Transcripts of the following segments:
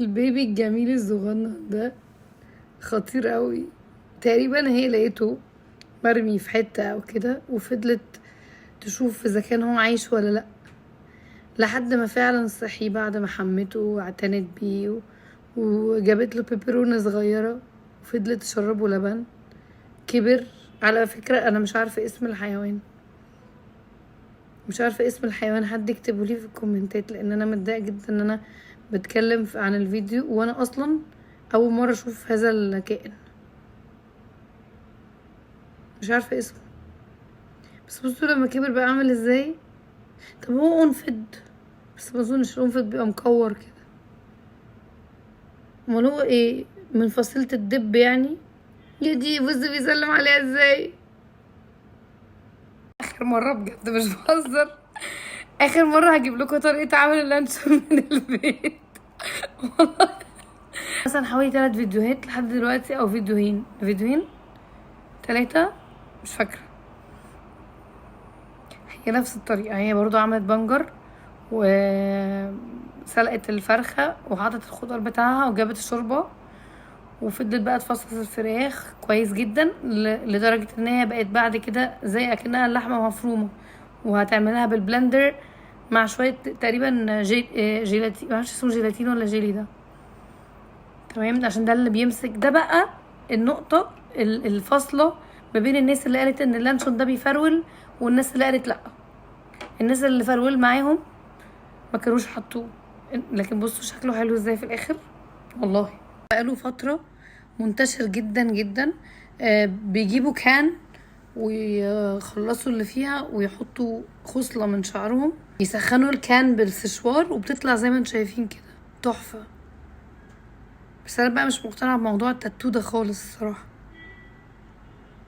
البيبي الجميل الصغنن ده خطير قوي. تقريبا هي لقيته مرمي في حتة او كده، وفضلت تشوف اذا كان هو عايش ولا لا، لحد ما فعلا صحي بعد ما حمته واعتنت بيه وجابت له بيبرونة صغيرة، وفضلت تشربه لبن. كبر. على فكرة انا مش عارفة اسم الحيوان، مش عارفة اسم الحيوان، حد يكتبه لي في الكومنتات، لان انا متضايقة جدا ان انا بتكلم عن الفيديو وانا اصلا اول مرة اشوف هذا الكائن، مش عارفة اسمه. بس بصوا لما كبر بقى عامل ازاي. طب هو انفد، بس ما اظنش الانفد بيبقى مكور كده. امال هو ايه؟ من فصيلة الدب يعني. يا دي بص بيسلم عليها ازاي. اخر مرة بجد مش بهزر، اخر مرة هجيب لكم طريقة عمل اللانشون من البيت والله. مثلا حوالي 3 فيديوهات لحد دلوقتي، او فيديوهين 3، مش فاكرة. هي نفس الطريقة، هي برضو عملت بنجر وسلقت الفرخة وحطت الخضار بتاعها وجابت الشوربة، وفضلت بقى تفصص الفراخ كويس جدا لدرجة ان هي بقت بعد كده زي اكنها اللحمة مفرومة، وهتعملها بالبلندر مع شوية تقريبا جيلاتين، معرفش اسمه جيلاتين ولا جيلي ده. تمام، عشان ده اللي بيمسك. ده بقى النقطة الفاصلة ما بين الناس اللي قالت ان اللانشون ده بيفرول والناس اللي قالت لا. الناس اللي فرول معاهم ما كانوش حطوه، لكن بصوا شكله حلو ازاي في الاخر والله. بقاله فترة منتشر جدا جدا. بيجيبوا كان ويخلصوا اللي فيها ويحطوا خصلة من شعرهم، يسخنوا الكان بالسشوار وبتطلع زي ما انتم شايفين كده تحفة. بس انا بقى مش مقتنعة بموضوع التاتو ده خالص الصراحة،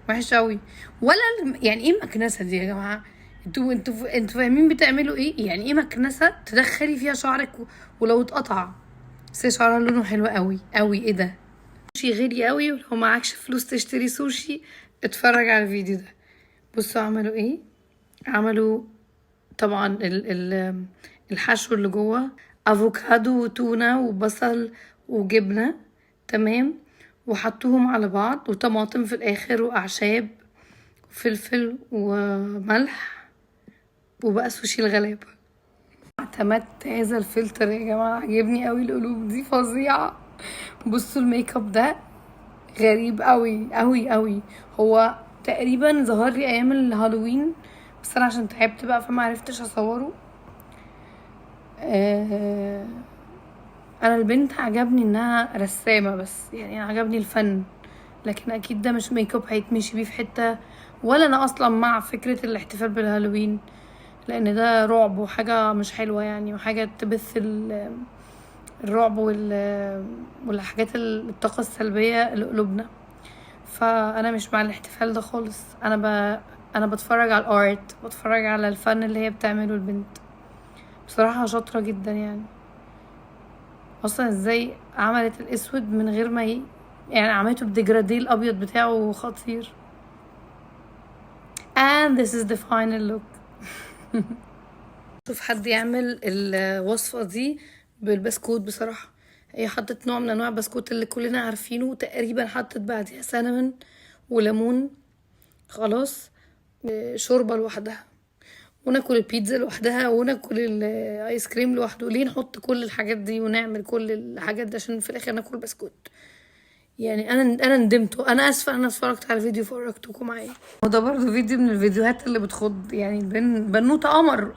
وحش قوي. ولا يعني ايه مكنسة دي يا جماعة؟ انتوا فاهمين بتعملوا ايه؟ يعني ايه مكنسة تدخلي فيها شعرك ولو اتقطع؟ بس هي شعرها لونه حلو قوي قوي. ايه ده؟ سوشي غالي قوي، ولو معكش فلوس تشتري سوشي اتفرج على الفيديو ده. بصوا عملوا ايه. عملوا طبعا الحشو اللي جوه افوكادو وتونة وبصل وجبنة، تمام، وحطوهم على بعض وطماطم في الاخر واعشاب وفلفل وملح، وبقى سوشي الغلابة. اعتمدت هذا الفلتر يا جماعة، عجبني قوي، القلوب دي فظيعة. بصوا الميك اب ده غريب قوي قوي قوي. هو تقريبا ظهر لي ايام الهالوين، بس انا عشان تعبت بقى فما عرفتش اصوره. انا البنت عجبني انها رسامة، بس يعني عجبني الفن، لكن اكيد ده مش ميك اب هيتمشي بيه في حتة. ولا انا اصلا مع فكرة الاحتفال بالهالوين، لان ده رعب وحاجة مش حلوة يعني، وحاجة تبث الرعب والحاجات الطاقة السلبية لقلوبنا. فانا مش مع الاحتفال ده خالص. انا بتفرج على الارت، بتفرج على الفن اللي هي بتعمله البنت. بصراحة شاطرة جدا يعني. اصلا ازاي عملت الاسود من غير ما يعني عملته بديجراديه الابيض بتاعه خطير. and this is the final look. شوف حد يعمل الوصفة دي بالبسكوت بصراحة. هي حطت نوع من انواع البسكوت اللي كلنا عارفينه تقريبا، حطت بعدها سينامون وليمون. خلاص، شوربة لوحدها، وناكل البيتزا لوحدها، وناكل الايس كريم لوحده. ليه نحط كل الحاجات دي ونعمل كل الحاجات دي عشان في الاخر ناكل بسكوت؟ يعني انا ندمت. انا اسفه انا اتفرجت على فيديو فرجتكم معايا. وده برضو فيديو من الفيديوهات اللي بتخض يعني. بنوته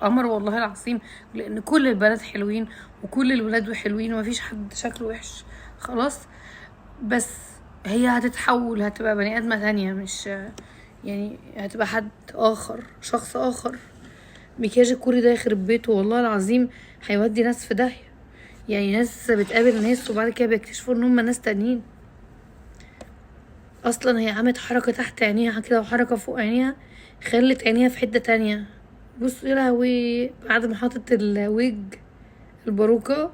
قمر والله العظيم، لان كل البنات حلوين وكل الولاد حلوين ومفيش حد شكله وحش خلاص. بس هي هتتحول، هتبقى بني ادمه تانية، مش يعني هتبقى حد اخر، شخص اخر. مكياج الكوري ده يخرب بيته والله العظيم، هيودي ناس في داهيه. يعني ناس بتقابل ناس وبعد كده بيكتشفوا ان هم ناس تانيين. اصلا هي عملت حركة تحت عينيها كده وحركة فوق عينيها، خلت عينيها في حتة تانية. بصوا يا لهوي، بعد ما حطت الويج الباروكة.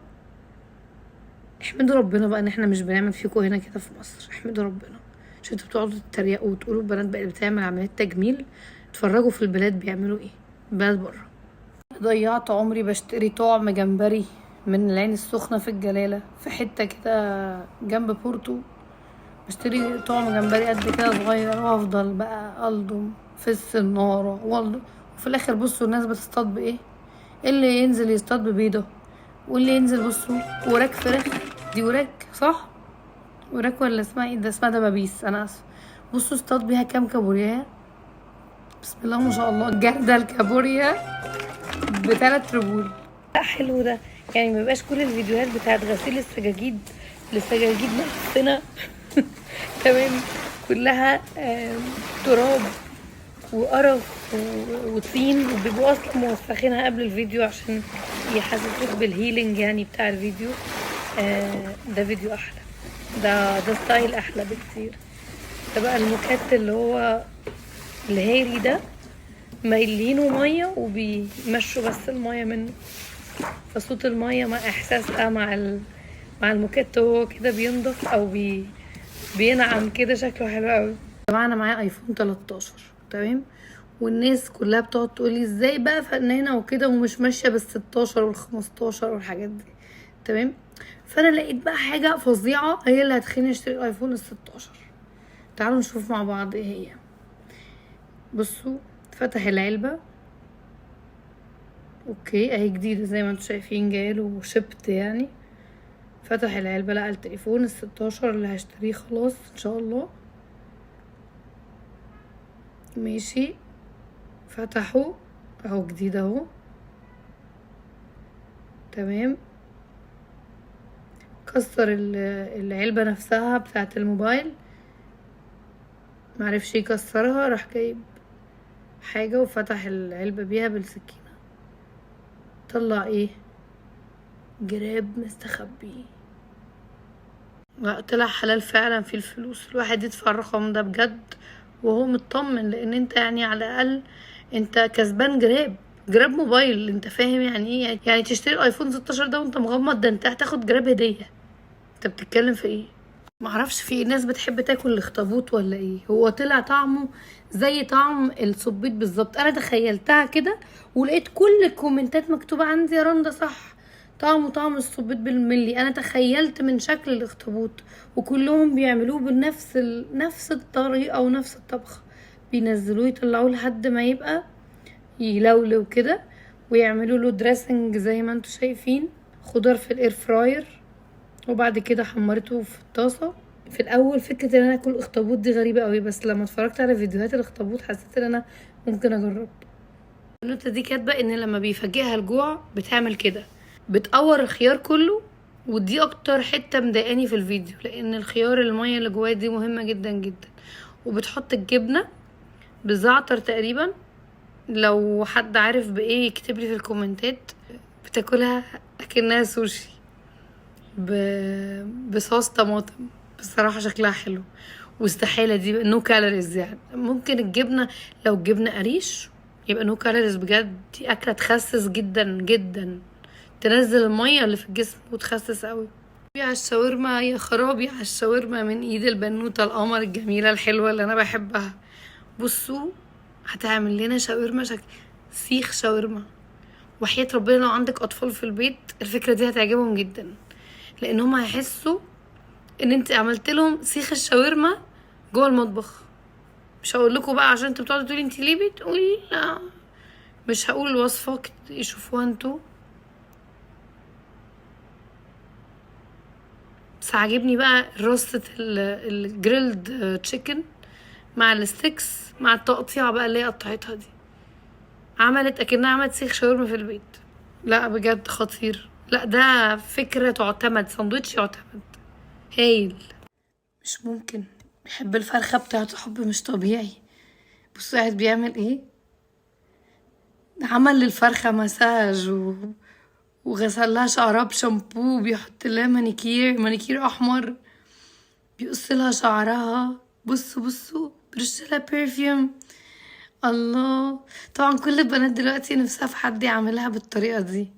احمدوا ربنا بقى ان احنا مش بنعمل فيكم هنا كده في مصر. احمدوا ربنا، عشان انتوا بتقعدوا تتريقوا وتقولوا البنات بقت بتعمل عمليات تجميل. اتفرجوا في البلاد بيعملوا ايه، البلاد بره. ضيعت عمري بشتري طعم جمبري من العين السخنة في الجلالة، في حتة كده جنب بورتو. بشتري طعم جمبري قد كده صغير، وافضل بقى الضم في السنارة والضم. وفي الاخر بصوا الناس بتصطاد بايه؟ اللي ينزل يصطاد ببيضة، واللي ينزل بصوا وراك فراخ. دي وراك صح؟ وراك ولا اسمها ايه؟ ده اسمها دبابيس، انا اسف. بصوا اصطاد بيها كام كابوريا، بسم الله ما شاء الله. جردل الكابوريا ب3 رجول. لا حلو ده، يعني مبيبقاش كل الفيديوهات بتاعت غسيل السجاجيد معفنة تمام، كلها تراب وقرف وطين، وبيبقوا اصلا موسخينها قبل الفيديو عشان يحسسوك بالهيلينج يعني بتاع الفيديو. ده فيديو احلى، ده ستايل احلى بكتير. ده بقى الموكات اللي هو الهاري ده، مايلينه ميه وبيمشوا بس الميه منه، فصوت الميه مع احساسها مع الموكات هو كده بينضف او بينعم كده، شكله حلو قوي. طبعا انا معايا ايفون 13 تمام، والناس كلها بتقعد تقولي ازاي بقى فنانه وكده ومش ماشيه بال16 وال15 والحاجات دي تمام. فانا لقيت بقى حاجه فظيعه هي اللي هتخليني اشتري الايفون ال16. تعالوا نشوف مع بعض ايه هي. بصوا فتح العلبه، اوكي اهي جديده زي ما انتم شايفين، جايله شبت يعني. فتح العلبه لقى التليفون ال16 اللي هشتريه خلاص ان شاء الله. ماشي، فتحه اهو جديد اهو تمام. كسر العلبة نفسها بتاعة الموبايل، معرفش يكسرها، راح جايب حاجة وفتح العلبة بيها بالسكينة. طلع ايه؟ جراب مستخبي. لا طلع حلال فعلا، في الفلوس الواحد يدفع الرقم ده بجد وهو مطمن، لان انت يعني على الاقل انت كسبان جراب موبايل. انت فاهم يعني ايه؟ يعني تشتري الايفون 16 ده وانت مغمض، ده انت هتاخد جراب هدية. انت بتتكلم في ايه؟ معرفش في ناس بتحب تاكل الاخطبوط ولا ايه، هو طلع طعمه زي طعم الصبيط بالظبط. انا تخيلتها كده ولقيت كل الكومنتات مكتوبه عندي يا رندا صح، طعمه طعم الصبيط بالملي. انا تخيلت من شكل الاخطبوط، وكلهم بيعملوه بنفس نفس الطريقه ونفس الطبخه، بينزلوه يطلعوه لحد ما يبقى يلولو كده، ويعملوا له دريسنج زي ما انتم شايفين، خضار في الاير فراير، وبعد كده حمرته في الطاسه. في الاول فكره ان انا اكل اخطبوط دي غريبه قوي، بس لما اتفرجت على فيديوهات الاخطبوط حسيت ان انا ممكن اجرب. النوتة دي كاتبه ان لما بيفاجئها الجوع بتعمل كده، بتقور الخيار كله. ودي اكتر حته مضايقاني في الفيديو، لان الخيار الميه اللي جواه دي مهمه جدا جدا. وبتحط الجبنه بالزعتر تقريبا، لو حد عارف بايه يكتب لي في الكومنتات. بتاكلها اكنها سوشي بصوص طماطم. بصراحة شكلها حلو، واستحالة دي نو كالوريز. يعني ممكن الجبنة، لو الجبنة قريش يبقى نو كالوريز بجد. دي أكلة تخسس جدا جدا، تنزل المية اللي في الجسم وتخسس قوي. على الشاورما، يا خرابي على الشاورما من ايد البنوتة القمر الجميلة الحلوة اللي انا بحبها. بصوا هتعمل لنا شاورما سيخ شاورما. وحياة ربنا لو عندك اطفال في البيت الفكرة دي هتعجبهم جدا، لان هم هيحسوا ان انت عملت لهم سيخ الشاورما جوه المطبخ. مش هقول لكم بقى عشان انتوا بتقعدوا تقولي انت ليه بتقولي، لا مش هقول الوصفه يشوفوها انتوا. بس عاجبني بقى رصة الجريلد تشيكن مع الستيكس مع التقطيعة بقى اللي هي قطعتها دي، عملت اكنها عملت سيخ شاورما في البيت. لا بجد خطير، لا ده فكرة تعتمد، ساندوتش يعتمد، هايل. مش ممكن، بحب الفرخة بتاعته حب مش طبيعي. بصوا قاعد بيعمل ايه، عمل للفرخة مساج وغسل لها شعرها بشامبو، بيحط لها مانيكير احمر، بيقص لها شعرها. بصوا برش لها برفيوم. الله، طبعا كل البنات دلوقتي نفسها في حد يعملها بالطريقة دي.